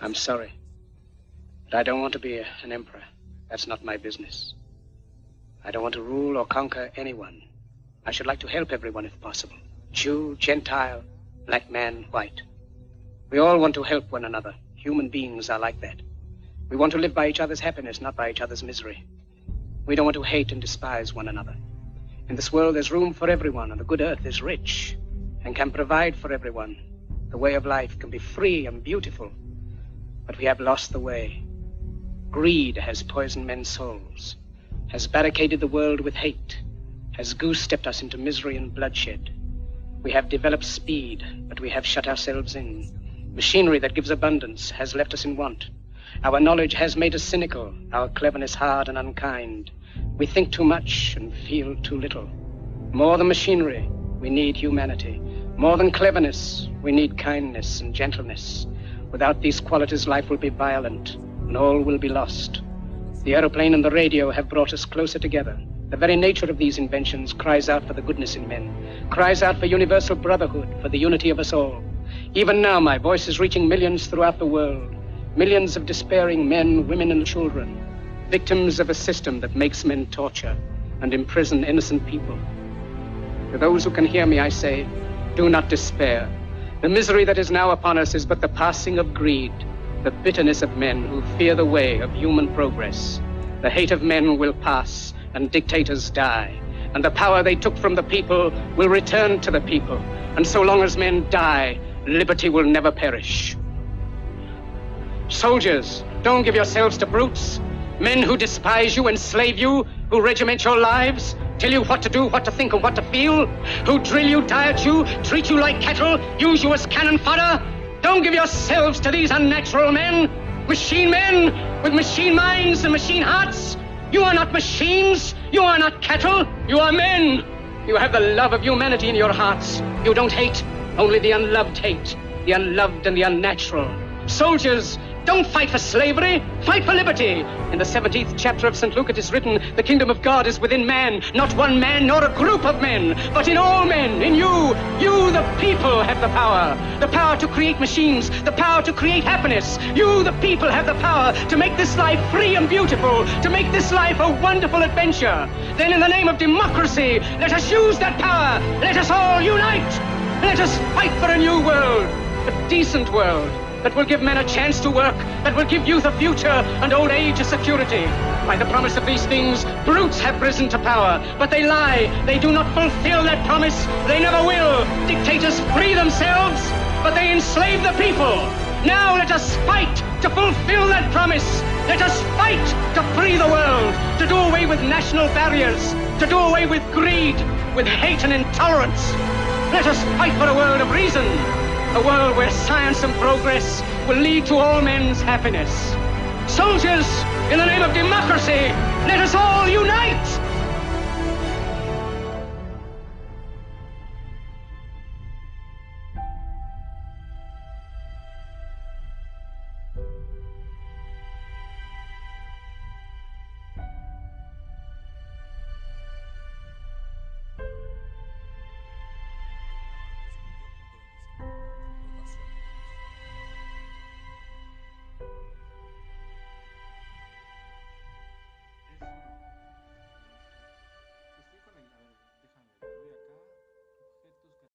I'm sorry, but I don't want to be an emperor. That's not my business. I don't want to rule or conquer anyone. I should like to help everyone if possible. Jew, Gentile, black man, white. We all want to help one another. Human beings are like that. We want to live by each other's happiness, not by each other's misery. We don't want to hate and despise one another. In this world, there's room for everyone, and the good earth is rich and can provide for everyone. The way of life can be free and beautiful, but we have lost the way. Greed has poisoned men's souls, has barricaded the world with hate, has goose-stepped us into misery and bloodshed. We have developed speed, but we have shut ourselves in. Machinery that gives abundance has left us in want. Our knowledge has made us cynical, our cleverness hard and unkind. We think too much and feel too little. More than machinery, we need humanity. More than cleverness, we need kindness and gentleness. Without these qualities, life will be violent, and all will be lost. The aeroplane and the radio have brought us closer together. The very nature of these inventions cries out for the goodness in men, cries out for universal brotherhood, for the unity of us all. Even now, my voice is reaching millions throughout the world, millions of despairing men, women, and children, victims of a system that makes men torture and imprison innocent people. To those who can hear me, I say, do not despair. The misery that is now upon us is but the passing of greed, the bitterness of men who fear the way of human progress. The hate of men will pass, and dictators die, and the power they took from the people will return to the people. And so long as men die, liberty will never perish. Soldiers, don't give yourselves to brutes, men who despise you, enslave you, who regiment your lives, tell you what to do, what to think, and what to feel, who drill you, diet you, treat you like cattle, use you as cannon fodder. Don't give yourselves to these unnatural men with machine minds and machine hearts. You are not machines, you are not cattle, you are men. You have the love of humanity in your hearts. You don't hate, only the unloved hate, the unloved and the unnatural. Soldiers, don't fight for slavery, fight for liberty. In the 17th chapter of St. Luke it is written, the kingdom of God is within man, not one man nor a group of men, but in all men, in you. You, the people, have the power to create machines, the power to create happiness. You, the people, have the power to make this life free and beautiful, to make this life a wonderful adventure. Then in the name of democracy, let us use that power. Let us all unite. Let us fight for a new world, a decent world, that will give men a chance to work, that will give youth a future and old age a security. By the promise of these things, brutes have risen to power, but they lie. They do not fulfill that promise. They never will. Dictators free themselves, but they enslave the people. Now let us fight to fulfill that promise. Let us fight to free the world, to do away with national barriers, to do away with greed, with hate and intolerance. Let us fight for a world of reason, a world where science and progress will lead to all men's happiness. Soldiers, in the name of democracy, let us all unite!